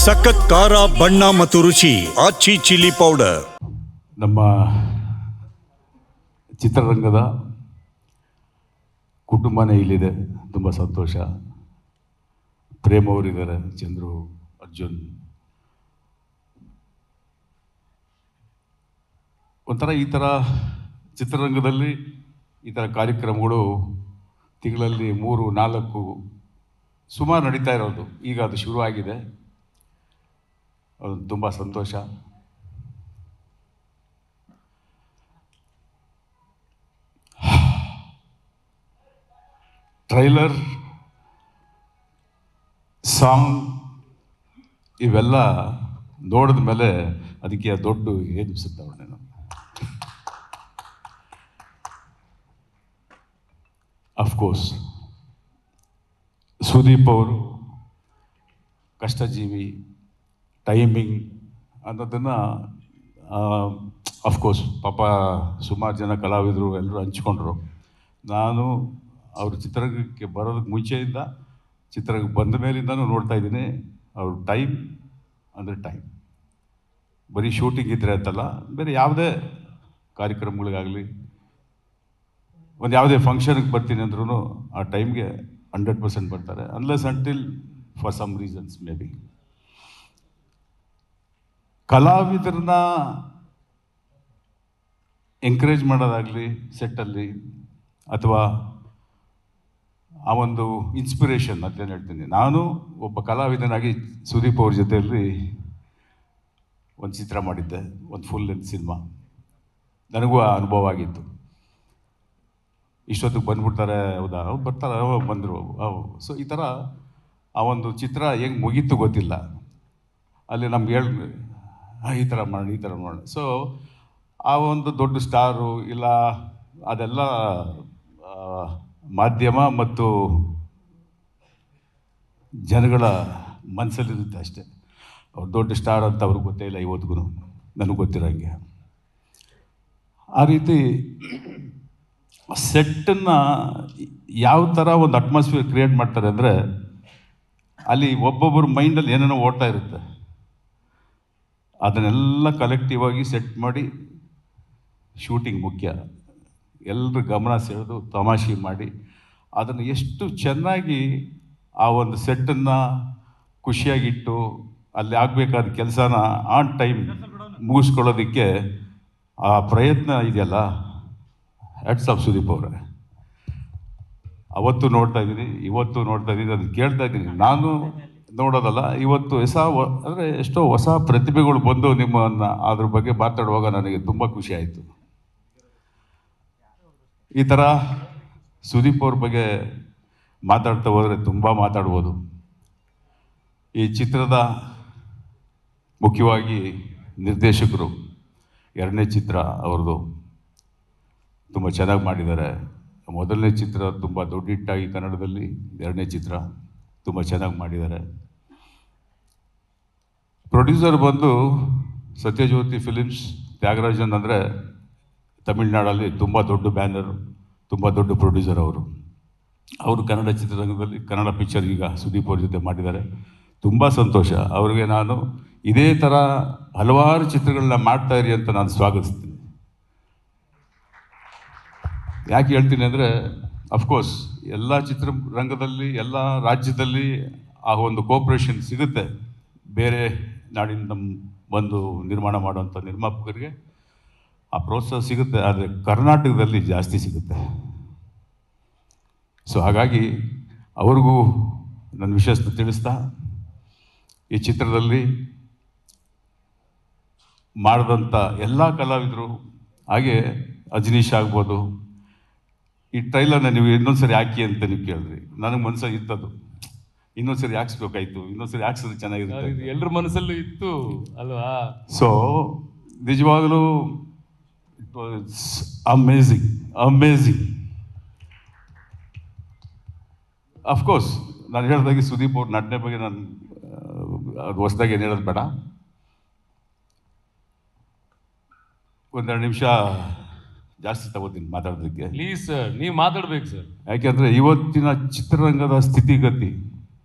ಸಖತ್ ಖಾರ ಬಣ್ಣ ಮತ್ತು ರುಚಿ ಆಚಿ ಚಿಲ್ಲಿ ಪೌಡರ್. ನಮ್ಮ ಚಿತ್ರರಂಗದ ಕುಟುಂಬನೇ ಇಲ್ಲಿದೆ. ತುಂಬ ಸಂತೋಷ. ಪ್ರೇಮ್ ಅವರಿದ್ದಾರೆ, ಚಂದ್ರು, ಅರ್ಜುನ್. ಒಂಥರ ಈ ಥರ ಚಿತ್ರರಂಗದಲ್ಲಿ ಈ ಥರ ಕಾರ್ಯಕ್ರಮಗಳು ತಿಂಗಳಲ್ಲಿ 3-4 ಸುಮಾರು ನಡೀತಾ ಇರೋದು. ಈಗ ಅದು ಶುರುವಾಗಿದೆ. ಅದು ತುಂಬ ಸಂತೋಷ. ಟ್ರೈಲರ್, ಸಾಂಗ್ ಇವೆಲ್ಲ ನೋಡಿದ ಮೇಲೆ ಅದಕ್ಕೆ ದೊಡ್ಡ ಏನು ಸಿಗ್ತಾವೆ. ಅಫ್ಕೋರ್ಸ್ ಸುದೀಪ್ ಅವರು ಕಷ್ಟಜೀವಿ, ಟೈಮಿಂಗ್ ಅನ್ನೋದನ್ನು ಅಫ್ಕೋರ್ಸ್ ಪಾಪ ಸುಮಾರು ಜನ ಕಲಾವಿದರು ಎಲ್ಲರೂ ಹಂಚ್ಕೊಂಡ್ರು. ನಾನು ಅವರು ಚಿತ್ರರಂಗಕ್ಕೆ ಬರೋದಕ್ಕೆ ಮುಂಚೆಯಿಂದ ಚಿತ್ರರಂಗಕ್ಕೆ ಬಂದ ಮೇಲಿಂದನೂ ನೋಡ್ತಾ ಇದ್ದೀನಿ. ಅವ್ರ ಟೈಮ್ ಅಂದರೆ ಟೈಮ್. ಬರೀ ಶೂಟಿಂಗ್ ಇದ್ದರೆ ಅಂತಲ್ಲ, ಬೇರೆ ಯಾವುದೇ ಕಾರ್ಯಕ್ರಮಗಳಿಗಾಗಲಿ, ಒಂದು ಯಾವುದೇ ಫಂಕ್ಷನ್ಗೆ ಬರ್ತೀನಿ ಅಂದ್ರೂ ಆ ಟೈಮ್ಗೆ 100% ಬರ್ತಾರೆ. Unless until for some reasons maybe. ಕಲಾವಿದರನ್ನ ಎಂಕರೇಜ್ ಮಾಡೋದಾಗಲಿ ಸೆಟ್ಟಲ್ಲಿ, ಅಥವಾ ಆ ಒಂದು ಇನ್ಸ್ಪಿರೇಷನ್ ಅಂತ ಹೇಳ್ತೀನಿ. ನಾನು ಒಬ್ಬ ಕಲಾವಿದನಾಗಿ ಸುದೀಪ್ ಅವ್ರ ಜೊತೆಯಲ್ಲಿ ಒಂದು ಚಿತ್ರ ಮಾಡಿದ್ದೆ, ಒಂದು ಫುಲ್ ಲೆಂತ್ ಸಿನಿಮಾ. ನನಗೂ ಆ ಅನುಭವ ಆಗಿತ್ತು. ಇಷ್ಟೊತ್ತಿಗೆ ಬಂದ್ಬಿಡ್ತಾರೆ, ಹೌದಾ, ಅವ್ರು ಬರ್ತಾರೆ, ಬಂದರು. ಸೊ ಈ ಥರ ಆ ಒಂದು ಚಿತ್ರ ಹೆಂಗೆ ಮುಗೀತು ಗೊತ್ತಿಲ್ಲ. ಅಲ್ಲಿ ನಮ್ಗೆ ಈ ಥರ ಮಾಡೋಣ, ಈ ಥರ ಮಾಡೋಣ. ಸೊ ಆ ಒಂದು ದೊಡ್ಡ ಸ್ಟಾರು ಇಲ್ಲ, ಅದೆಲ್ಲ ಮಾಧ್ಯಮ ಮತ್ತು ಜನಗಳ ಮನಸ್ಸಲ್ಲಿರುತ್ತೆ ಅಷ್ಟೇ. ಅವ್ರು ದೊಡ್ಡ ಸ್ಟಾರ್ ಅಂತ ಅವ್ರಿಗೆ ಗೊತ್ತೇ ಇಲ್ಲ ಇವತ್ತಿಗೂ, ನನಗೆ ಗೊತ್ತಿರೋಂಗೆ. ಆ ರೀತಿ ಸೆಟ್ಟನ್ನು ಯಾವ ಥರ ಒಂದು ಅಟ್ಮಾಸ್ಫಿಯರ್ ಕ್ರಿಯೇಟ್ ಮಾಡ್ತಾರೆ ಅಂದರೆ, ಅಲ್ಲಿ ಒಬ್ಬೊಬ್ಬರ ಮೈಂಡಲ್ಲಿ ಏನೇನೋ ಓಡ್ತಾ ಇರುತ್ತೆ. ಅದನ್ನೆಲ್ಲ ಕಲೆಕ್ಟಿವ್ ಆಗಿ ಸೆಟ್ ಮಾಡಿ ಶೂಟಿಂಗ್ ಮುಖ್ಯ. ಎಲ್ಲರ ಗಮನ ಸೆಳೆದು ತಮಾಷೆ ಮಾಡಿ ಅದನ್ನು ಎಷ್ಟು ಚೆನ್ನಾಗಿ ಆ ಒಂದು ಸೆಟ್ಟನ್ನು ಖುಷಿಯಾಗಿಟ್ಟು ಅಲ್ಲಿ ಆಗಬೇಕಾದ ಕೆಲಸನ ಆನ್ ಟೈಮ್ ಮುಗಿಸ್ಕೊಳ್ಳೋದಕ್ಕೆ ಆ ಪ್ರಯತ್ನ ಇದೆಯಲ್ಲ, ಹ್ಯಾಟ್ಸ್ ಆಫ್ ಸುದೀಪ್ ಅವರೇ. ಅವತ್ತು ನೋಡ್ತಾ ಇದ್ದೀನಿ, ಇವತ್ತು ನೋಡ್ತಾ ಇದ್ದೀನಿ, ಅದನ್ನು ಕೇಳ್ತಾ ಇದ್ದೀನಿ. ನಾನು ನೋಡೋದಲ್ಲ, ಇವತ್ತು ಅಂದರೆ ಎಷ್ಟೋ ಹೊಸ ಪ್ರತಿಭೆಗಳು ಬಂದು ನಿಮ್ಮನ್ನು ಅದ್ರ ಬಗ್ಗೆ ಮಾತಾಡುವಾಗ ನನಗೆ ತುಂಬ ಖುಷಿ ಆಯಿತು. ಈ ಥರ ಸುದೀಪ್ ಅವ್ರ ಬಗ್ಗೆ ಮಾತಾಡ್ತಾ ಹೋದರೆ ತುಂಬ ಮಾತಾಡ್ಬೋದು. ಈ ಚಿತ್ರದ ಮುಖ್ಯವಾಗಿ ನಿರ್ದೇಶಕರು, 2ನೇ ಚಿತ್ರ ಅವ್ರದ್ದು, ತುಂಬ ಚೆನ್ನಾಗಿ ಮಾಡಿದ್ದಾರೆ. ಮೊದಲನೇ ಚಿತ್ರ ತುಂಬ ದೊಡ್ಡ ಹಿಟ್ಟಾಗಿ ಕನ್ನಡದಲ್ಲಿ, 2ನೇ ಚಿತ್ರ ತುಂಬ ಚೆನ್ನಾಗಿ ಮಾಡಿದ್ದಾರೆ. ಪ್ರೊಡ್ಯೂಸರ್ ಬಂದು ಸತ್ಯಜ್ಯೋತಿ ಫಿಲಿಮ್ಸ್, ತ್ಯಾಗರಾಜನ್ ಅಂದರೆ ತಮಿಳ್ನಾಡಲ್ಲಿ ತುಂಬ ದೊಡ್ಡ ಬ್ಯಾನರ್, ತುಂಬ ದೊಡ್ಡ ಪ್ರೊಡ್ಯೂಸರ್ ಅವರು ಕನ್ನಡ ಚಿತ್ರರಂಗದಲ್ಲಿ ಕನ್ನಡ ಪಿಕ್ಚರ್ ಈಗ ಸುದೀಪ್ ಅವ್ರ ಜೊತೆ ಮಾಡಿದ್ದಾರೆ. ತುಂಬ ಸಂತೋಷ. ಅವ್ರಿಗೆ ನಾನು ಇದೇ ಥರ ಹಲವಾರು ಚಿತ್ರಗಳನ್ನ ಮಾಡ್ತಾಯಿರಿ ಅಂತ ನಾನು ಸ್ವಾಗತಿಸ್ತೀನಿ. ಯಾಕೆ ಹೇಳ್ತೀನಿ ಅಂದರೆ, ಅಫ್ಕೋರ್ಸ್ ಎಲ್ಲ ಚಿತ್ರರಂಗದಲ್ಲಿ, ಎಲ್ಲ ರಾಜ್ಯದಲ್ಲಿ ಆ ಒಂದು ಕೋಪ್ರೇಷನ್ ಸಿಗುತ್ತೆ. ಬೇರೆ ನಾಡಿಂದ ಬಂದು ನಿರ್ಮಾಣ ಮಾಡುವಂಥ ನಿರ್ಮಾಪಕರಿಗೆ ಆ ಪ್ರೋತ್ಸಾಹ ಸಿಗುತ್ತೆ, ಆದರೆ ಕರ್ನಾಟಕದಲ್ಲಿ ಜಾಸ್ತಿ ಸಿಗುತ್ತೆ. ಸೊ ಹಾಗಾಗಿ ಅವ್ರಿಗೂ ನನ್ನ ವಿಷಯನ ತಿಳಿಸ್ತಾ, ಈ ಚಿತ್ರದಲ್ಲಿ ಮಾಡಿದಂಥ ಎಲ್ಲ ಕಲಾವಿದರು, ಹಾಗೆ ಅಜನೀಶ್ ಆಗ್ಬೋದು, ಈ ಟ್ರೈಲರ್ನ ನೀವು ಇನ್ನೊಂದ್ಸರಿ ಹಾಕಿ ಅಂತ ನೀವು ಕೇಳಿದ್ರಿ. ನನಗೆ ಮನಸ್ಸಾಗಿ ಇತ್ತದು, ಇನ್ನೊಂದ್ಸರಿ ಹಾಕ್ಸ್ಬೇಕಾಯ್ತು, ಇನ್ನೊಂದ್ಸರಿ ಹಾಕ್ಸಿದ್ರೆ ಚೆನ್ನಾಗಿರುತ್ತೆ. ಎಲ್ಲರ ಮನಸ್ಸಲ್ಲೂ ಇತ್ತು ಅಲ್ವಾ? ಸೊ ನಿಜವಾಗಲೂ ಇಟ್ ವಾಸ್ ಅಮೇಝಿಂಗ್. ಅಫ್ಕೋರ್ಸ್ ನಾನು ಹೇಳಿದಾಗೆ ಸುದೀಪ್ ಅವ್ರ ನಟನೆ ಬಗ್ಗೆ ನಾನು ಅದು ಹೊಸದಾಗಿ ಏನು ಹೇಳೋದು ಬೇಡ. 1-2 ನಿಮಿಷ ಜಾಸ್ತಿ ತಗೋತೀನಿ ಮಾತಾಡೋದಕ್ಕೆ. ಪ್ಲೀಸ್ ಸರ್, ನೀವು ಮಾತಾಡ್ಬೇಕು ಸರ್. ಯಾಕೆಂದರೆ ಇವತ್ತಿನ ಚಿತ್ರರಂಗದ ಸ್ಥಿತಿಗತಿ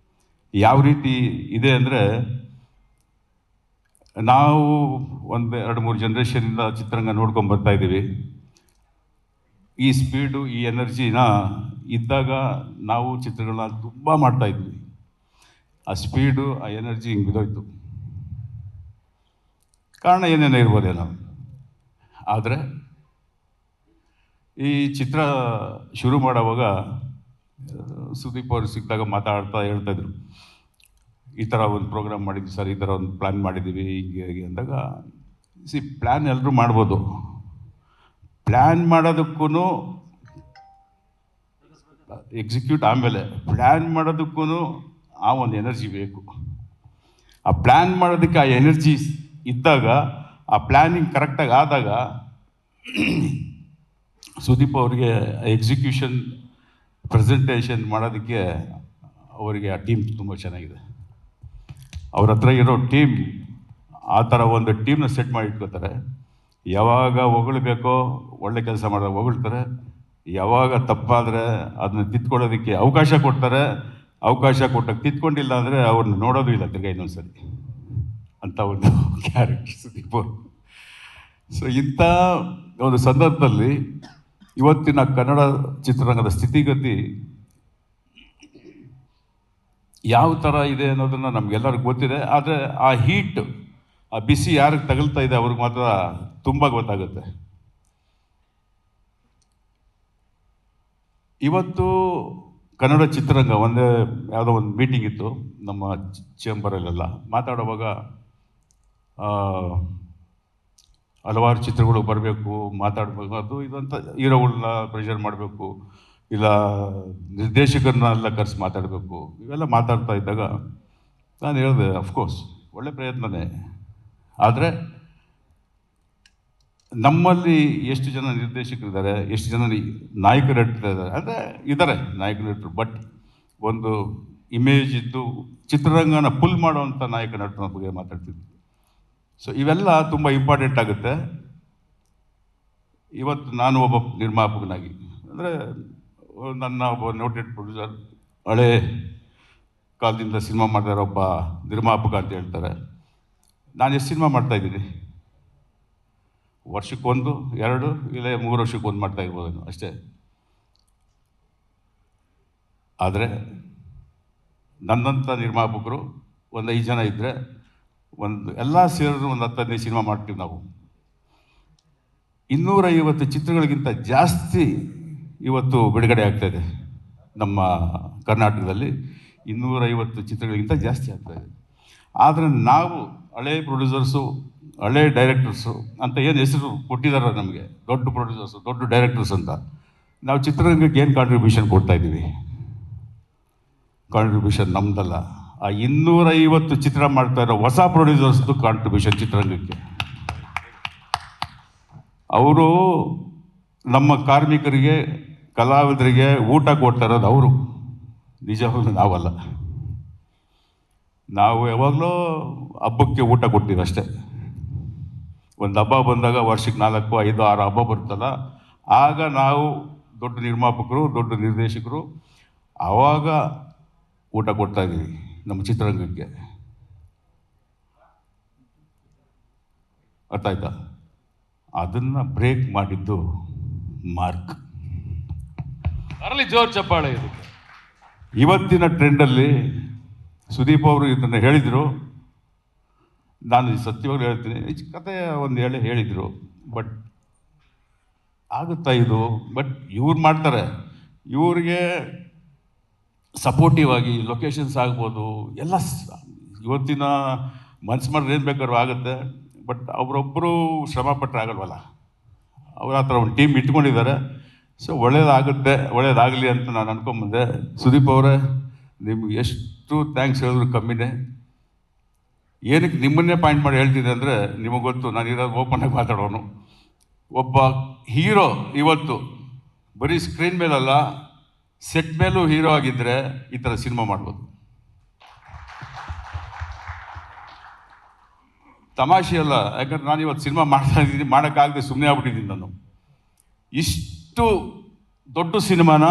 ಯಾವ ರೀತಿ ಇದೆ ಅಂದರೆ, ನಾವು ಒಂದು 2-3 ಜನ್ರೇಷನಿಂದ ಚಿತ್ರರಂಗ ನೋಡ್ಕೊಂಡು ಬರ್ತಾ ಇದ್ದೀವಿ. ಈ ಸ್ಪೀಡು, ಈ ಎನರ್ಜಿನ ಇದ್ದಾಗ ನಾವು ಚಿತ್ರಗಳನ್ನ ತುಂಬ ಮಾಡ್ತಾಯಿದ್ವಿ. ಆ ಸ್ಪೀಡು, ಆ ಎನರ್ಜಿ ಹಿಂಗೆ ಬಿದ್ದೋಯ್ತು. ಕಾರಣ ಏನೇನೋ ಇರ್ಬೋದೇನೋ. ಆದರೆ ಈ ಚಿತ್ರ ಶುರು ಮಾಡೋವಾಗ ಸುದೀಪ್ ಅವರು ಸಿಕ್ಕಿದಾಗ ಮಾತಾಡ್ತಾ ಹೇಳ್ತಾಯಿದ್ರು, ಈ ಥರ ಒಂದು ಪ್ರೋಗ್ರಾಮ್ ಮಾಡಿದ್ವಿ ಸರ್, ಈ ಥರ ಒಂದು ಪ್ಲ್ಯಾನ್ ಮಾಡಿದ್ದೀವಿ ಹೀಗೆ ಅಂದಾಗ, ಪ್ಲ್ಯಾನ್ ಎಲ್ಲರೂ ಮಾಡ್ಬೋದು. ಪ್ಲ್ಯಾನ್ ಮಾಡೋದಕ್ಕೂ ಎಕ್ಸಿಕ್ಯೂಟ್ ಆಮೇಲೆ ಪ್ಲ್ಯಾನ್ ಮಾಡೋದಕ್ಕೂ ಆ ಒಂದು ಎನರ್ಜಿ ಬೇಕು. ಆ ಪ್ಲ್ಯಾನ್ ಮಾಡೋದಕ್ಕೆ ಆ ಎನರ್ಜಿ ಇದ್ದಾಗ, ಆ ಪ್ಲ್ಯಾನಿಂಗ್ ಕರೆಕ್ಟಾಗಿ ಆದಾಗ ಸುದೀಪ್ ಅವರಿಗೆ ಎಕ್ಸಿಕ್ಯೂಷನ್ ಪ್ರೆಸೆಂಟೇಷನ್ ಮಾಡೋದಕ್ಕೆ ಅವರಿಗೆ ಆ ಟೀಮ್ ತುಂಬ ಚೆನ್ನಾಗಿದೆ. ಅವ್ರ ಹತ್ರ ಇರೋ ಟೀಮ್ ಆ ಥರ ಒಂದು ಟೀಮ್ನ ಸೆಟ್ ಮಾಡಿ ಇಟ್ಕೋತಾರೆ. ಯಾವಾಗ ಹೊಗಳ್ಬೇಕೋ ಒಳ್ಳೆ ಕೆಲಸ ಮಾಡಿದಾಗ ಹೊಗಳ್ತಾರೆ, ಯಾವಾಗ ತಪ್ಪಾದರೆ ಅದನ್ನ ತಿದ್ಕೊಳ್ಳೋದಕ್ಕೆ ಅವಕಾಶ ಕೊಡ್ತಾರೆ. ಅವಕಾಶ ಕೊಟ್ಟಾಗ ತಿದ್ಕೊಂಡಿಲ್ಲ ಅಂದರೆ ಅವ್ರನ್ನ ನೋಡೋದು ಇಲ್ಲ ತಿರ್ಗಾ ಇನ್ನೊಂದ್ಸರಿ ಅಂತ ಒಂದು ಕ್ಯಾರೆಕ್ಟರ್ ಸುದೀಪ್ ಅವರು. ಸೊ ಇಂಥ ಒಂದು ಸಂದರ್ಭದಲ್ಲಿ ಇವತ್ತಿನ ಕನ್ನಡ ಚಿತ್ರರಂಗದ ಸ್ಥಿತಿಗತಿ ಯಾವ ಥರ ಇದೆ ಅನ್ನೋದನ್ನು ನಮಗೆಲ್ಲರಿಗೂ ಗೊತ್ತಿದೆ. ಆದರೆ ಆ ಹೀಟ್, ಆ ಬಿಸಿ ಯಾರಿಗೆ ತಗಲ್ತಾ ಇದೆ ಅವ್ರಿಗೆ ಮಾತ್ರ ತುಂಬ ಗೊತ್ತಾಗುತ್ತೆ. ಇವತ್ತು ಕನ್ನಡ ಚಿತ್ರರಂಗ ಯಾವುದೋ ಒಂದು ಮೀಟಿಂಗ್ ಇತ್ತು ನಮ್ಮ ಚೇಂಬರಲ್ಲೆಲ್ಲ. ಮಾತಾಡುವಾಗ ಹಲವಾರು ಚಿತ್ರಗಳು ಬರಬೇಕು, ಮಾತಾಡಬೇಕು, ಅದು ಇದಂತ ಹೀರೋಗಳನ್ನ ಪ್ರೆಷರ್ ಮಾಡಬೇಕು, ಇಲ್ಲ ನಿರ್ದೇಶಕರನ್ನೆಲ್ಲ ಕರೆಸಿ ಮಾತಾಡಬೇಕು, ಇವೆಲ್ಲ ಮಾತಾಡ್ತಾ ಇದ್ದಾಗ ನಾನು ಹೇಳಿದೆ, ಅಫ್ಕೋರ್ಸ್ ಒಳ್ಳೆ ಪ್ರಯತ್ನನೇ. ಆದರೆ ನಮ್ಮಲ್ಲಿ ಎಷ್ಟು ಜನ ನಿರ್ದೇಶಕರಿದ್ದಾರೆ, ಎಷ್ಟು ಜನ ನಾಯಕರು ಇದ್ದಾರೆ ಅಂದರೆ ಇದ್ದಾರೆ ನಾಯಕರು, ಬಟ್ ಒಂದು ಇಮೇಜ್ ಇದ್ದು ಚಿತ್ರರಂಗನ ಪುಲ್ ಮಾಡೋವಂಥ ನಾಯಕ ನಟನ ಬಗ್ಗೆ ಮಾತಾಡ್ತಿದ್ವಿ. ಸೊ ಇವೆಲ್ಲ ತುಂಬ ಇಂಪಾರ್ಟೆಂಟ್ ಆಗುತ್ತೆ. ಇವತ್ತು ನಾನು ಒಬ್ಬ ನಿರ್ಮಾಪಕನಾಗಿ, ಅಂದರೆ ನನ್ನ ಒಬ್ಬ ನೋಟೆಡ್ ಪ್ರೊಡ್ಯೂಸರ್, ಹಳೇ ಕಾಲದಿಂದ ಸಿನಿಮಾ ಮಾಡ್ತಾರೆ ಒಬ್ಬ ನಿರ್ಮಾಪಕ ಅಂತ ಹೇಳ್ತಾರೆ. ನಾನು ಎಷ್ಟು ಸಿನಿಮಾ ಮಾಡ್ತಾಯಿದ್ದೀನಿ, ವರ್ಷಕ್ಕೊಂದು 2 ಇಲ್ಲ 3 ವರ್ಷಕ್ಕೊಂದು ಮಾಡ್ತಾ ಇರ್ಬೋದು ಅಷ್ಟೇ. ಆದರೆ ನನ್ನಂಥ ನಿರ್ಮಾಪಕರು ಒಂದು 5 ಜನ ಇದ್ದರೆ ಎಲ್ಲ ಸೇರಿದ್ರು ಒಂದು 10-15 ಸಿನಿಮಾ ಮಾಡ್ತೀವಿ ನಾವು. 250 ಚಿತ್ರಗಳಿಗಿಂತ ಜಾಸ್ತಿ ಇವತ್ತು ಬಿಡುಗಡೆ ಆಗ್ತಾಯಿದೆ ನಮ್ಮ ಕರ್ನಾಟಕದಲ್ಲಿ. 250 ಚಿತ್ರಗಳಿಗಿಂತ ಜಾಸ್ತಿ ಆಗ್ತಾಯಿದೆ. ಆದರೆ ನಾವು ಹಳೆ ಪ್ರೊಡ್ಯೂಸರ್ಸು, ಹಳೆ ಡೈರೆಕ್ಟರ್ಸು ಅಂತ ಏನು ಹೆಸರು ಕೊಟ್ಟಿದ್ದಾರೆ ನಮಗೆ, ದೊಡ್ಡ ಪ್ರೊಡ್ಯೂಸರ್ಸು, ದೊಡ್ಡ ಡೈರೆಕ್ಟರ್ಸ್ ಅಂತ, ನಾವು ಚಿತ್ರರಂಗಕ್ಕೆ ಏನು ಕಾಂಟ್ರಿಬ್ಯೂಷನ್ ಕೊಡ್ತಾಯಿದ್ದೀವಿ? ಕಾಂಟ್ರಿಬ್ಯೂಷನ್ ನಮ್ಮದಲ್ಲ, ಆ 250 ಚಿತ್ರ ಮಾಡ್ತಾ ಇರೋ ಹೊಸ ಪ್ರೊಡ್ಯೂಸರ್ಸ್ದು ಕಾಂಟ್ರಿಬ್ಯೂಷನ್ ಚಿತ್ರರಂಗಕ್ಕೆ. ಅವರು ನಮ್ಮ ಕಾರ್ಮಿಕರಿಗೆ, ಕಲಾವಿದರಿಗೆ ಊಟ ಕೊಡ್ತಾ ಇರೋದು ಅವರು, ನಿಜವಾಗ್ಲೂ ನಾವಲ್ಲ. ನಾವು ಯಾವಾಗಲೂ ಹಬ್ಬಕ್ಕೆ ಊಟ ಕೊಡ್ತೀವಿ ಅಷ್ಟೇ. ಒಂದು ಹಬ್ಬ ಬಂದಾಗ ವರ್ಷಕ್ಕೆ 4, 5, 6 ಹಬ್ಬ ಬರ್ತಲ್ಲ, ಆಗ ನಾವು ದೊಡ್ಡ ನಿರ್ಮಾಪಕರು, ದೊಡ್ಡ ನಿರ್ದೇಶಕರು ಆವಾಗ ಊಟ ಕೊಡ್ತಾಯಿದ್ದೀವಿ ನಮ್ಮ ಚಿತ್ರರಂಗಕ್ಕೆ. ಅರ್ಥ ಆಯ್ತಾ? ಅದನ್ನು ಬ್ರೇಕ್ ಮಾಡಿದ್ದು ಮಾರ್ಕ್. ಬರಲಿ ಜೋರ್ ಚಪ್ಪಾಳೆ ಇದಕ್ಕೆ. ಇವತ್ತಿನ ಟ್ರೆಂಡಲ್ಲಿ ಸುದೀಪ್ ಅವರು ಇದನ್ನು ಹೇಳಿದರು. ನಾನು ಸತ್ಯವಾಗ್ಲೂ ಹೇಳ್ತೀನಿ, ಈ ಕತೆ ಒಂದು ಹೇಳಿದರು, ಬಟ್ ಆಗುತ್ತಾ ಇದು? ಬಟ್ ಇವ್ರು ಮಾಡ್ತಾರೆ, ಇವ್ರಿಗೆ ಸಪೋರ್ಟಿವ್ ಆಗಿ ಲೊಕೇಶನ್ಸ್ ಆಗ್ಬೋದು, ಎಲ್ಲ ಇವತ್ತಿನ ಮನ್ಸು ಮಾಡಿದ್ರೆ ಏನು ಬೇಕಾದ್ರೂ ಆಗುತ್ತೆ. ಬಟ್ ಅವರೊಬ್ಬರು ಶ್ರಮ ಪಟ್ಟರೆ ಆಗಲ್ವಲ್ಲ, ಅವ್ರ ಹತ್ರ ಒಂದು ಟೀಮ್ ಇಟ್ಕೊಂಡಿದ್ದಾರೆ. ಸೊ ಒಳ್ಳೇದಾಗಲಿ ಅಂತ ನಾನು ಅನ್ಕೊಂಬಂದೆ. ಸುದೀಪ್ ಅವರೇ, ನಿಮ್ಗೆ ಎಷ್ಟು ಥ್ಯಾಂಕ್ಸ್ ಹೇಳಿದ್ರು ಕಮ್ಮಿನೇ. ಏನಕ್ಕೆ ನಿಮ್ಮನ್ನೇ ಪಾಯಿಂಟ್ ಮಾಡಿ ಹೇಳ್ತೀನಿ ಅಂದರೆ, ನಿಮಗೆ ಗೊತ್ತು, ನಾನು ಇರೋದು ಓಪನ್ನಾಗಿ ಮಾತಾಡೋನು. ಒಬ್ಬ ಹೀರೋ ಇವತ್ತು ಬರೀ ಸ್ಕ್ರೀನ್ ಮೇಲಲ್ಲ, ಸೆಟ್ ಮೇಲೂ ಹೀರೋ ಆಗಿದ್ದರೆ ಈ ಥರ ಸಿನಿಮಾ ಮಾಡ್ಬೋದು. ತಮಾಷೆ ಅಲ್ಲ, ಯಾಕಂದ್ರೆ ನಾನು ಇವತ್ತು ಸಿನಿಮಾ ಮಾಡ್ತಾ ಇದ್ದೀನಿ, ಮಾಡೋಕ್ಕಾಗದೆ ಸುಮ್ಮನೆ ಆಗ್ಬಿಟ್ಟಿದ್ದೀನಿ. ನಾನು ಇಷ್ಟು ದೊಡ್ಡ ಸಿನಿಮಾನ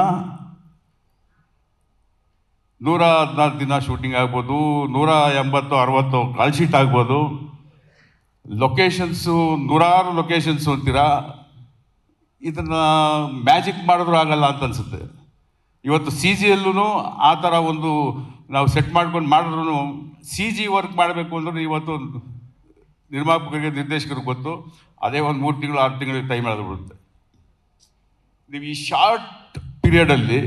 114 ದಿನ ಶೂಟಿಂಗ್ ಆಗ್ಬೋದು, 180-60 ಕಾಲ್ ಶೀಟ್ ಆಗ್ಬೋದು, ಲೊಕೇಶನ್ಸು ನೂರಾರು ಲೊಕೇಶನ್ಸು ಅಂತೀರಾ, ಇದನ್ನು ಮ್ಯಾಜಿಕ್ ಮಾಡಿದ್ರೂ ಆಗಲ್ಲ ಅಂತ ಅನಿಸುತ್ತೆ. ಇವತ್ತು ಸಿ ಜಿಯಲ್ಲೂ ಆ ಥರ ಒಂದು ನಾವು ಸೆಟ್ ಮಾಡ್ಕೊಂಡು ಮಾಡಿದ್ರು ಸಿ ಜಿ ವರ್ಕ್ ಮಾಡಬೇಕು ಅಂದ್ರೆ ಇವತ್ತು ನಿರ್ಮಾಪಕರಿಗೆ ನಿರ್ದೇಶಕರಿಗೆ ಗೊತ್ತು, ಅದೇ ಒಂದು 3 ತಿಂಗಳು 6 ತಿಂಗಳಿಗೆ ಟೈಮ್ ಬಿಡುತ್ತೆ. ನೀವು ಈ ಶಾರ್ಟ್ ಪೀರಿಯಡಲ್ಲಿ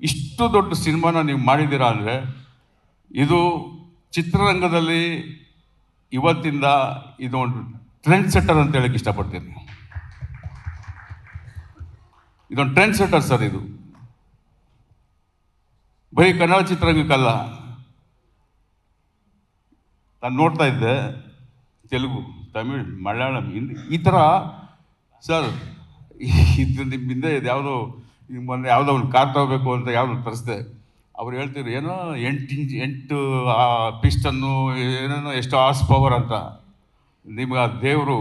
ಇಷ್ಟು ದೊಡ್ಡ ಸಿನಿಮಾನ ನೀವು ಮಾಡಿದ್ದೀರಾ ಅಂದರೆ ಇದು ಚಿತ್ರರಂಗದಲ್ಲಿ ಇವತ್ತಿಂದ ಇದು ಒಂದು ಟ್ರೆಂಡ್ ಸೆಟ್ಟರ್ ಅಂತ ಹೇಳಕ್ಕೆ ಇಷ್ಟಪಡ್ತೀನಿ. ಇದೊಂದು ಟ್ರೆಂಡ್ ಸೆಟ್ಟರ್ ಸರ್. ಇದು ಬರೀ ಕನ್ನಡ ಚಿತ್ರರಂಗಕ್ಕಲ್ಲ, ನಾನು ನೋಡ್ತಾ ಇದ್ದೆ ತೆಲುಗು, ತಮಿಳ್, ಮಲಯಾಳಂ, ಹಿಂದಿ ಈ ಥರ ಸರ್. ಇದು ನಿಮ್ಮ ಹಿಂದೆ ಇದು ಯಾವುದೋ ಮೊನ್ನೆ ಯಾವುದೋ ಒಂದು ಕಾರ್ ತಗೋಬೇಕು ಅಂತ ಯಾವುದೋ ತರಿಸ್ದೆ. ಅವ್ರು ಹೇಳ್ತಿದ್ರು ಏನೋ 8 ಪಿಸ್ಟನ್ನು ಏನೇನೋ ಎಷ್ಟು ಹಾರ್ಸ್ ಪವರ್ ಅಂತ. ನಿಮ್ಗೆ ಆ ದೇವರು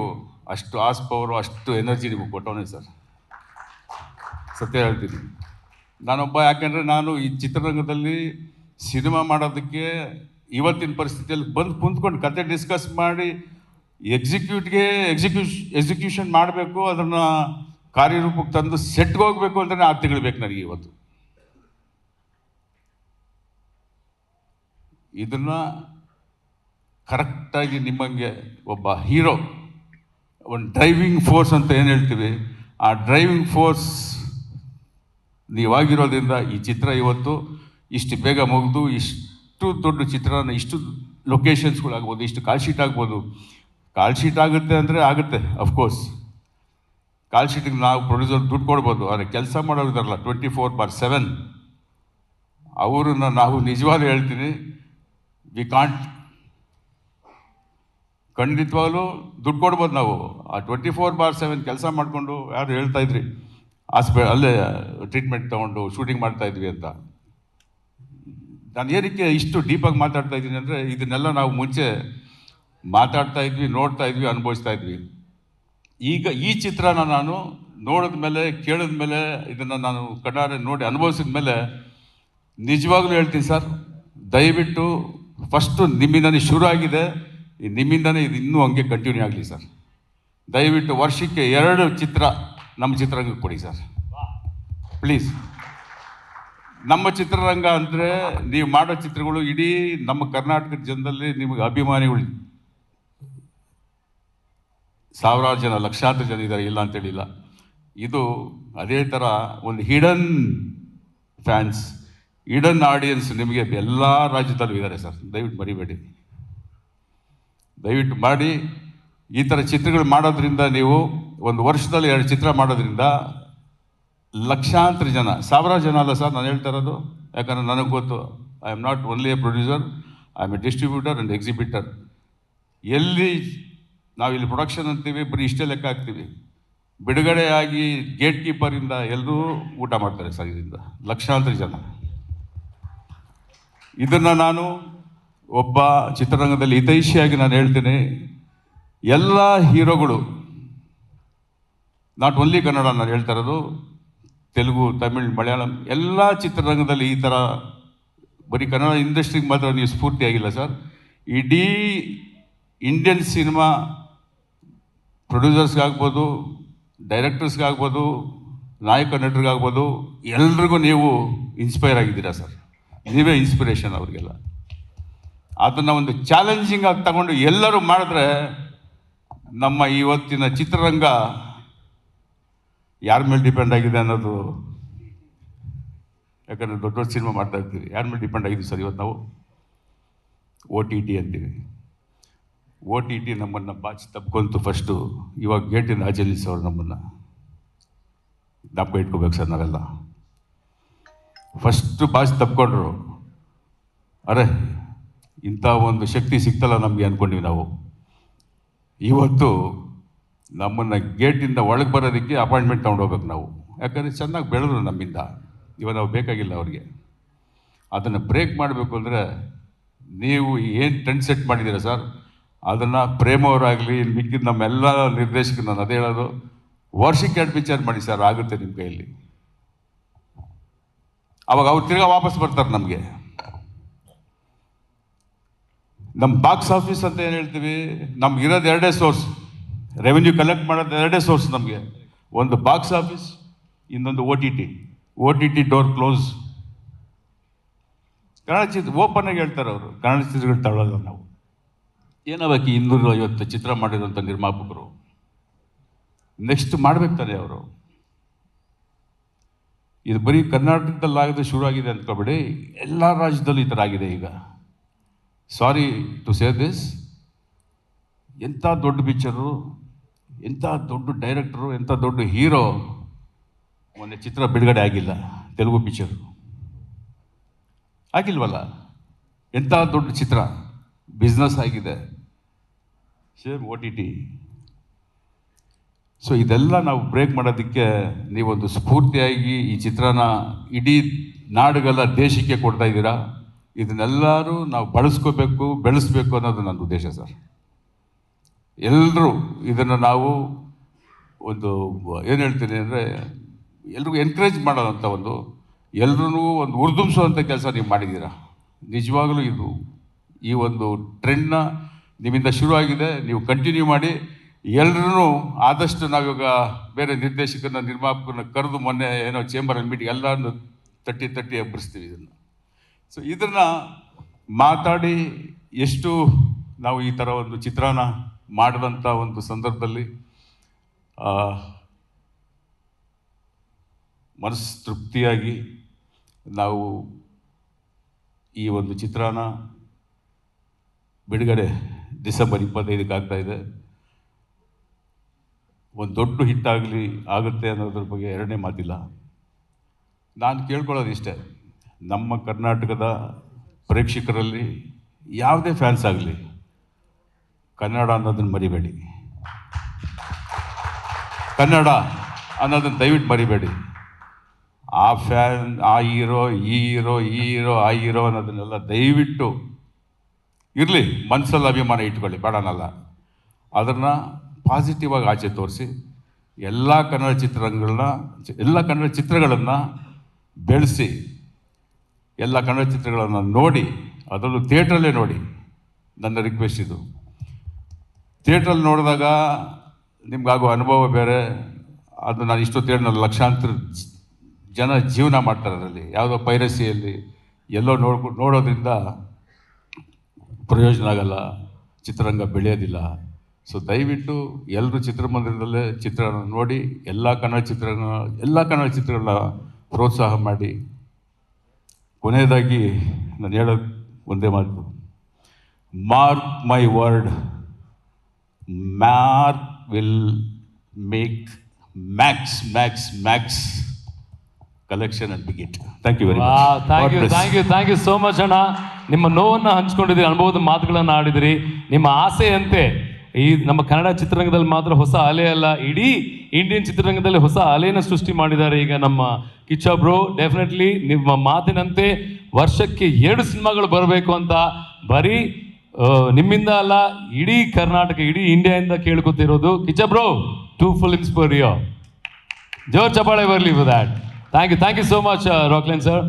ಅಷ್ಟು ಹಾರ್ಸ್ ಪವರು ಅಷ್ಟು ಎನರ್ಜಿ ನಿಮಗೆ ಕೊಟ್ಟವನೇ ಸರ್, ಸತ್ಯ ಹೇಳ್ತೀನಿ. ನಾನೊಬ್ಬ, ಯಾಕೆಂದರೆ ನಾನು ಈ ಚಿತ್ರರಂಗದಲ್ಲಿ ಸಿನಿಮಾ ಮಾಡೋದಕ್ಕೆ ಇವತ್ತಿನ ಪರಿಸ್ಥಿತಿಯಲ್ಲಿ ಬಂದು ಕುಂತ್ಕೊಂಡು ಕತೆ ಡಿಸ್ಕಸ್ ಮಾಡಿ ಎಕ್ಸಿಕ್ಯೂಷನ್ ಮಾಡಬೇಕು, ಅದನ್ನು ಕಾರ್ಯರೂಪಕ್ಕೆ ತಂದು ಸೆಟ್ಗೆ ಹೋಗಬೇಕು ಅಂತಲೇ 6 ತಿಂಗಳು ಬೇಕು ನನಗೆ ಇವತ್ತು. ಇದನ್ನು ಕರೆಕ್ಟಾಗಿ ನಿಮ್ಮಂಗೆ ಒಬ್ಬ ಹೀರೋ, ಒಂದು ಡ್ರೈವಿಂಗ್ ಫೋರ್ಸ್ ಅಂತ ಏನು ಹೇಳ್ತೀವಿ, ಆ ಡ್ರೈವಿಂಗ್ ಫೋರ್ಸ್ ನೀವಾಗಿರೋದ್ರಿಂದ ಈ ಚಿತ್ರ ಇವತ್ತು ಇಷ್ಟು ಬೇಗ ಮುಗಿದು ಇಷ್ಟು ದೊಡ್ಡ ಚಿತ್ರನ ಇಷ್ಟು ಲೊಕೇಶನ್ಸ್ಗಳಾಗ್ಬೋದು, ಇಷ್ಟು ಕಾಲ್ ಶೀಟ್ ಆಗ್ಬೋದು. ಕಾಲ್ ಶೀಟ್ ಆಗುತ್ತೆ ಅಂದರೆ ಆಗುತ್ತೆ, ಅಫ್ಕೋರ್ಸ್ ಕಾಲ್ ಶೀಟಿಗೆ ನಾವು ಪ್ರೊಡ್ಯೂಸರ್ ದುಡ್ಡು ಕೊಡ್ಬೋದು. ಆದರೆ ಕೆಲಸ ಮಾಡೋರು ಇದಾರಲ್ಲ 24/7, ಅವರನ್ನು ನಾವು ನಿಜವಾಗ್ಲೂ ಹೇಳ್ತೀನಿ, ವಿ ಕಾಂಟ್. ಖಂಡಿತವಾಗ್ಲೂ ದುಡ್ಡು ಕೊಡ್ಬೋದು ನಾವು. ಆ 24/7 ಕೆಲಸ ಮಾಡಿಕೊಂಡು ಯಾರು ಹೇಳ್ತಾಯಿದ್ರಿ ಅಲ್ಲೇ ಟ್ರೀಟ್ಮೆಂಟ್ ತೊಗೊಂಡು ಶೂಟಿಂಗ್ ಮಾಡ್ತಾಯಿದ್ವಿ ಅಂತ. ನಾನು ಏನಕ್ಕೆ ಇಷ್ಟು ಡೀಪಾಗಿ ಮಾತಾಡ್ತಾ ಇದ್ದೀನಿ ಅಂದರೆ ಇದನ್ನೆಲ್ಲ ನಾವು ಮುಂಚೆ ಮಾತಾಡ್ತಾ ಇದ್ವಿ, ನೋಡ್ತಾ ಇದ್ವಿ, ಅನುಭವಿಸ್ತಾ ಇದ್ವಿ. ಈಗ ಈ ಚಿತ್ರನ ನಾನು ನೋಡಿದ ಮೇಲೆ, ಕೇಳಿದ ಮೇಲೆ, ಇದನ್ನು ನಾನು ಕಣ್ಣಾರೆ ನೋಡಿ ಅನುಭವಿಸಿದ ಮೇಲೆ ನಿಜವಾಗ್ಲೂ ಹೇಳ್ತೀನಿ ಸರ್, ದಯವಿಟ್ಟು ಫಸ್ಟು ನಿಮ್ಮಿಂದನೇ ಶುರು ಆಗಿದೆ, ನಿಮ್ಮಿಂದನೇ ಇದು ಇನ್ನೂ ಹಂಗೆ ಕಂಟಿನ್ಯೂ ಆಗಲಿ ಸರ್. ದಯವಿಟ್ಟು ವರ್ಷಕ್ಕೆ 2 ಚಿತ್ರ ನಮ್ಮ ಚಿತ್ರರಂಗಕ್ಕೆ ಕೊಡಿ ಸರ್, ಪ್ಲೀಸ್. ನಮ್ಮ ಚಿತ್ರರಂಗ ಅಂದರೆ ನೀವು ಮಾಡೋ ಚಿತ್ರಗಳು ಇಡೀ ನಮ್ಮ ಕರ್ನಾಟಕದ ಜನದಲ್ಲಿ ನಿಮಗೆ ಅಭಿಮಾನಿಗಳು ಸಾವಿರಾರು ಜನ, ಲಕ್ಷಾಂತರ ಜನ ಇದ್ದಾರೆ, ಇಲ್ಲ ಅಂತೇಳಿಲ್ಲ. ಇದು ಅದೇ ಥರ ಒಂದು ಹಿಡನ್ ಫ್ಯಾನ್ಸ್, ಹಿಡನ್ ಆಡಿಯನ್ಸ್ ನಿಮಗೆ ಎಲ್ಲ ರಾಜ್ಯದಲ್ಲೂ ಇದ್ದಾರೆ ಸರ್. ದಯವಿಟ್ಟು ಮರಿಬೇಡಿ, ದಯವಿಟ್ಟು ಮಾಡಿ. ಈ ಥರ ಚಿತ್ರಗಳು ಮಾಡೋದ್ರಿಂದ ನೀವು ಒಂದು ವರ್ಷದಲ್ಲಿ 2 ಚಿತ್ರ ಮಾಡೋದ್ರಿಂದ ಲಕ್ಷಾಂತರ ಜನ, ಸಾವಿರಾರು ಜನ ಅಲ್ಲ ಸರ್ ನಾನು ಹೇಳ್ತಾ ಇರೋದು. ಯಾಕಂದರೆ ನನಗೆ ಗೊತ್ತು, I am not only A producer, I am A distributor and exhibitor. ಎಲ್ಲಿ ನಾವಿಲ್ಲಿ ಪ್ರೊಡಕ್ಷನ್ ಅಂತೀವಿ, ಬರೀ ಇಷ್ಟೇ ಲೆಕ್ಕ ಹಾಕ್ತೀವಿ. ಬಿಡುಗಡೆಯಾಗಿ ಗೇಟ್ ಕೀಪರಿಂದ ಎಲ್ಲರೂ ಊಟ ಮಾಡ್ತಾರೆ ಸರ್. ಇದರಿಂದ ಲಕ್ಷಾಂತರ ಜನ. ಇದನ್ನು ನಾನು ಒಬ್ಬ ಚಿತ್ರರಂಗದಲ್ಲಿ ಹಿತೈಷಿಯಾಗಿ ನಾನು ಹೇಳ್ತೀನಿ, ಎಲ್ಲ ಹೀರೋಗಳು, ನಾಟ್ ಓನ್ಲಿ ಕನ್ನಡ ನಾನು ಹೇಳ್ತಾ ಇರೋದು, ತೆಲುಗು, ತಮಿಳ್, ಮಲಯಾಳಂ ಎಲ್ಲ ಚಿತ್ರರಂಗದಲ್ಲಿ ಈ ಥರ ಬರೀ ಕನ್ನಡ ಇಂಡಸ್ಟ್ರಿಗೆ ಮಾತ್ರ ನೀವು ಸ್ಫೂರ್ತಿಯಾಗಿಲ್ಲ ಸರ್. ಇಡೀ ಇಂಡಿಯನ್ ಸಿನಿಮಾ ಪ್ರೊಡ್ಯೂಸರ್ಸ್ಗಾಗ್ಬೋದು, ಡೈರೆಕ್ಟರ್ಸ್ಗಾಗ್ಬೋದು, ನಾಯಕ ನಟರಿಗಾಗ್ಬೋದು, ಎಲ್ರಿಗೂ ನೀವು ಇನ್ಸ್ಪೈರ್ ಆಗಿದ್ದೀರಾ ಸರ್. ನೀವೇ ಇನ್ಸ್ಪಿರೇಷನ್ ಅವ್ರಿಗೆಲ್ಲ. ಅದನ್ನು ಒಂದು ಚಾಲೆಂಜಿಂಗ್ ಆಗಿ ತಗೊಂಡು ಎಲ್ಲರೂ ಮಾಡಿದ್ರೆ ನಮ್ಮ ಇವತ್ತಿನ ಚಿತ್ರರಂಗ ಯಾರ ಮೇಲೆ ಡಿಪೆಂಡ್ ಆಗಿದೆ ಅನ್ನೋದು. ಯಾಕಂದರೆ ದೊಡ್ಡ ದೊಡ್ಡ ಸಿನಿಮಾ ಮಾಡ್ತಾ ಇರ್ತೀವಿ, ಯಾರ ಮೇಲೆ ಡಿಪೆಂಡ್ ಆಗಿದ್ದೀವಿ ಸರ್ ಇವತ್ತು ನಾವು? OTT ಅಂತೀವಿ. OTT ನಮ್ಮನ್ನು ಬಾಚಿ ತಪ್ಕೊಂತು ಫಸ್ಟು. ಇವಾಗ ಗೇಟಿಂದ ಆಚೆ ನಿಲ್ಲಿಸೋರು ನಮ್ಮನ್ನು ಜ್ಞಾಪಕ ಇಟ್ಕೋಬೇಕು ಸರ್. ನಾವೆಲ್ಲ ಫಸ್ಟು ಬಾಚಿ ತಪ್ಕೊಂಡ್ರು. ಅರೆ, ಇಂಥ ಒಂದು ಶಕ್ತಿ ಸಿಗ್ತಲ್ಲ ನಮಗೆ ಅಂದ್ಕೊಂಡ್ವಿ ನಾವು. ಇವತ್ತು ನಮ್ಮನ್ನು ಗೇಟಿಂದ ಒಳಗೆ ಬರೋದಕ್ಕೆ ಅಪಾಯಿಂಟ್ಮೆಂಟ್ ತೊಗೊಂಡೋಗ್ಬೇಕು ನಾವು. ಯಾಕಂದರೆ ಚೆನ್ನಾಗಿ ಬೆಳೆದ್ರು ನಮ್ಮಿಂದ. ಇವಾಗ ನಾವು ಬೇಕಾಗಿಲ್ಲ ಅವ್ರಿಗೆ. ಅದನ್ನು ಬ್ರೇಕ್ ಮಾಡಬೇಕು ಅಂದರೆ ನೀವು ಏನು ಟ್ರೆಂಡ್ ಸೆಟ್ ಮಾಡಿದ್ದೀರಾ ಸರ್, ಅದನ್ನು ಪ್ರೇಮ್ ಅವರಾಗಲಿ, ಮಿಕ್ಕಿದ ನಮ್ಮೆಲ್ಲ ನಿರ್ದೇಶಕರು, ನಾನು ಅದೇ ಹೇಳೋದು, ವರ್ಷಕ್ಕೆ 2 ಪಿಕ್ಚರ್ ಮಾಡಿ ಸರ್, ಆಗುತ್ತೆ ನಿಮ್ಮ ಕೈಯಲ್ಲಿ. ಅವಾಗ ಅವ್ರು ತಿರ್ಗಾ ವಾಪಸ್ ಬರ್ತಾರೆ ನಮಗೆ. ನಮ್ಮ ಬಾಕ್ಸ್ ಆಫೀಸ್ ಅಂತ ಏನು ಹೇಳ್ತೀವಿ, ನಮ್ಗೆ ಇರೋದು ಎರಡೇ ಸೋರ್ಸ್, ರೆವೆನ್ಯೂ ಕಲೆಕ್ಟ್ ಮಾಡೋದು ಎರಡೇ ಸೋರ್ಸ್ ನಮಗೆ. ಒಂದು ಬಾಕ್ಸ್ ಆಫೀಸ್, ಇನ್ನೊಂದು OTT ಡೋರ್ ಕ್ಲೋಸ್. ಕನ್ನಡ ಚಿತ್ರ ಓಪನ್ ಆಗಿ ಹೇಳ್ತಾರೆ ಅವರು, ಕನ್ನಡ ಚಿತ್ರಗಳು ತಗೊಳ್ಳಲ್ಲ ನಾವು. ಏನಾಗಬೇಕು 250 ಚಿತ್ರ ಮಾಡಿರೋಂಥ ನಿರ್ಮಾಪಕರು ನೆಕ್ಸ್ಟ್ ಮಾಡ್ಬೇಕು ತಾನೆ ಅವರು. ಇದು ಬರೀ ಕರ್ನಾಟಕದಲ್ಲಾಗದೆ ಶುರು ಆಗಿದೆ ಅಂದ್ಕೊಬೇಡಿ, ಎಲ್ಲ ರಾಜ್ಯದಲ್ಲೂ ಈ ಥರ ಆಗಿದೆ ಈಗ. ಸಾರಿ ಟು ಸೇ ದಿಸ್, ಎಂಥ ದೊಡ್ಡ ಪಿಕ್ಚರು, ಎಂಥ ದೊಡ್ಡ ಡೈರೆಕ್ಟ್ರು, ಎಂಥ ದೊಡ್ಡ ಹೀರೋ ಮೊನ್ನೆ ಚಿತ್ರ ಬಿಡುಗಡೆ ಆಗಿಲ್ಲ, ತೆಲುಗು ಪಿಕ್ಚರು ಆಗಿಲ್ವಲ್ಲ. ಎಂಥ ದೊಡ್ಡ ಚಿತ್ರ ಬಿಸ್ನೆಸ್ ಆಗಿದೆ, ಸೇಮ್ OTT. ಸೊ ಇದೆಲ್ಲ ನಾವು ಬ್ರೇಕ್ ಮಾಡೋದಕ್ಕೆ ನೀವೊಂದು ಸ್ಫೂರ್ತಿಯಾಗಿ ಈ ಚಿತ್ರನ ಇಡೀ ನಾಡುಗೆಲ್ಲ ದೇಶಕ್ಕೆ ಕೊಡ್ತಾ ಇದ್ದೀರಾ. ಇದನ್ನೆಲ್ಲರೂ ನಾವು ಬಳಸ್ಕೋಬೇಕು, ಬೆಳೆಸ್ಬೇಕು ಅನ್ನೋದು ನನ್ನ ಉದ್ದೇಶ ಸರ್. ಎಲ್ಲರೂ ಇದನ್ನು ನಾವು ಒಂದು ಏನು ಹೇಳ್ತೀನಿ ಅಂದರೆ, ಎಲ್ರಿಗೂ ಎನ್ಕರೇಜ್ ಮಾಡೋದಂಥ ಎಲ್ರೂ ಒಂದು ಉರ್ದುಂಬಿಸುವಂಥ ಕೆಲಸ ನೀವು ಮಾಡಿದ್ದೀರಾ. ನಿಜವಾಗಲೂ ಇದು ಈ ಒಂದು ಟ್ರೆಂಡ್ನ ನಿಮ್ಮಿಂದ ಶುರುವಾಗಿದೆ, ನೀವು ಕಂಟಿನ್ಯೂ ಮಾಡಿ. ಎಲ್ಲರೂ ಆದಷ್ಟು ನಾವಿವಾಗ ಬೇರೆ ನಿರ್ದೇಶಕರನ್ನ ನಿರ್ಮಾಪಕರನ್ನ ಕರೆದು ಮೊನ್ನೆ ಏನೋ ಚೇಂಬರಲ್ಲಿ ಮೀಟಿಂಗ್ ಎಲ್ಲರನ್ನು ತಟ್ಟಿ ಎಬ್ಬರಿಸ್ತೀವಿ ಇದನ್ನು. ಸೊ ಇದನ್ನು ಮಾತಾಡಿ ಎಷ್ಟು ನಾವು ಈ ಥರ ಒಂದು ಚಿತ್ರನ ಮಾಡಿದಂಥ ಒಂದು ಸಂದರ್ಭದಲ್ಲಿ ಮನಸ್ಸು ತೃಪ್ತಿಯಾಗಿ ನಾವು ಈ ಒಂದು ಚಿತ್ರನ ಬಿಡುಗಡೆ ಡಿಸೆಂಬರ್ 25ಕ್ಕೆ ಆಗ್ತಾಯಿದೆ. ಒಂದು ದೊಡ್ಡ ಹಿಟ್ ಆಗುತ್ತೆ ಅನ್ನೋದ್ರ ಬಗ್ಗೆ ಎರಡನೇ ಮಾತಿಲ್ಲ. ನಾನು ಕೇಳ್ಕೊಳ್ಳೋದು ಇಷ್ಟೇ, ನಮ್ಮ ಕರ್ನಾಟಕದ ಪ್ರೇಕ್ಷಕರಲ್ಲಿ ಯಾವುದೇ ಫ್ಯಾನ್ಸ್ ಆಗಲಿ, ಕನ್ನಡ ಅನ್ನೋದನ್ನು ಮರಿಬೇಡಿ. ಕನ್ನಡ ಅನ್ನೋದನ್ನು ದಯವಿಟ್ಟು ಮರಿಬೇಡಿ. ಆ ಫ್ಯಾನ್, ಆ ಹೀರೋ, ಈ ಹೀರೋ ಆ ಹೀರೋ ಅನ್ನೋದನ್ನೆಲ್ಲ ದಯವಿಟ್ಟು ಇರಲಿ, ಮನಸ್ಸಲ್ಲಿ ಅಭಿಮಾನ ಇಟ್ಕೊಳ್ಳಿ, ಬೇಡನಲ್ಲ. ಅದನ್ನು ಪಾಸಿಟಿವ್ ಆಗಿ ಆಚೆ ತೋರಿಸಿ ಎಲ್ಲ ಕನ್ನಡ ಚಿತ್ರಗಳನ್ನು ಬೆಳೆಸಿ, ಎಲ್ಲ ಕನ್ನಡ ಚಿತ್ರಗಳನ್ನು ನೋಡಿ, ಅದರಲ್ಲೂ ಥಿಯೇಟ್ರಲ್ಲೇ ನೋಡಿ. ನನ್ನ ರಿಕ್ವೆಸ್ಟ್ ಇದು. ಥಿಯೇಟ್ರಲ್ಲಿ ನೋಡಿದಾಗ ನಿಮ್ಗಾಗೋ ಅನುಭವ ಬೇರೆ. ಅದು ನಾನು ಥಿಯೇಟ್ರಲ್ಲಿ ಲಕ್ಷಾಂತರ ಜನ ಜೀವನ ಮಾಡ್ತಾರೆ, ಅದರಲ್ಲಿ ಯಾವುದೋ ಪೈರಸಿಯಲ್ಲಿ ಎಲ್ಲೋ ನೋಡೋದ್ರಿಂದ ಪ್ರಯೋಜನ ಆಗಲ್ಲ, ಚಿತ್ರರಂಗ ಬೆಳೆಯೋದಿಲ್ಲ. ಸೊ ದಯವಿಟ್ಟು ಎಲ್ಲರೂ ಚಿತ್ರಮಂದಿರದಲ್ಲೇ ಚಿತ್ರ ನೋಡಿ, ಎಲ್ಲ ಕನ್ನಡ ಚಿತ್ರಗಳನ್ನ ಪ್ರೋತ್ಸಾಹ ಮಾಡಿ. ಕೊನೆಯದಾಗಿ ನಾನು ಹೇಳೋದು ಒಂದೇ ಮಾತು, mark my word, Mark will make Max collection and big hit. Thank you very much. Thank you so much ಅಣ್ಣ. ನಿಮ್ಮ ನೋವನ್ನು ಹಂಚ್ಕೊಂಡಿದ್ದೀರಿ, ಅನುಭವದ ಮಾತುಗಳನ್ನು ಆಡಿದಿರಿ. ನಿಮ್ಮ ಆಸೆಯಂತೆ ಈ ನಮ್ಮ ಕನ್ನಡ ಚಿತ್ರರಂಗದಲ್ಲಿ ಮಾತ್ರ ಹೊಸ ಅಲೆ ಅಲ್ಲ, ಇಡೀ ಇಂಡಿಯನ್ ಚಿತ್ರರಂಗದಲ್ಲಿ ಹೊಸ ಅಲೆಯನ್ನು ಸೃಷ್ಟಿ ಮಾಡಿದ್ದಾರೆ ಈಗ ನಮ್ಮ ಕಿಚ್ಚ ಬ್ರೋ. ಡೆಫಿನೆಟ್ಲಿ ನಿಮ್ಮ ಮಾತಿನಂತೆ ವರ್ಷಕ್ಕೆ 2 ಸಿನಿಮಾಗಳು ಬರಬೇಕು ಅಂತ ಬರೀ ನಿಮ್ಮಿಂದ ಅಲ್ಲ, ಇಡೀ ಕರ್ನಾಟಕ, ಇಡೀ ಇಂಡಿಯಾದಿಂದ ಕೇಳ್ಕೊತಿರೋದು. Kichcha bro, 2 films per year. ಜೋರ್ ಚಪ್ಪಾಳೆ ಬರಲಿ for that. Thank you so much Rockline sir.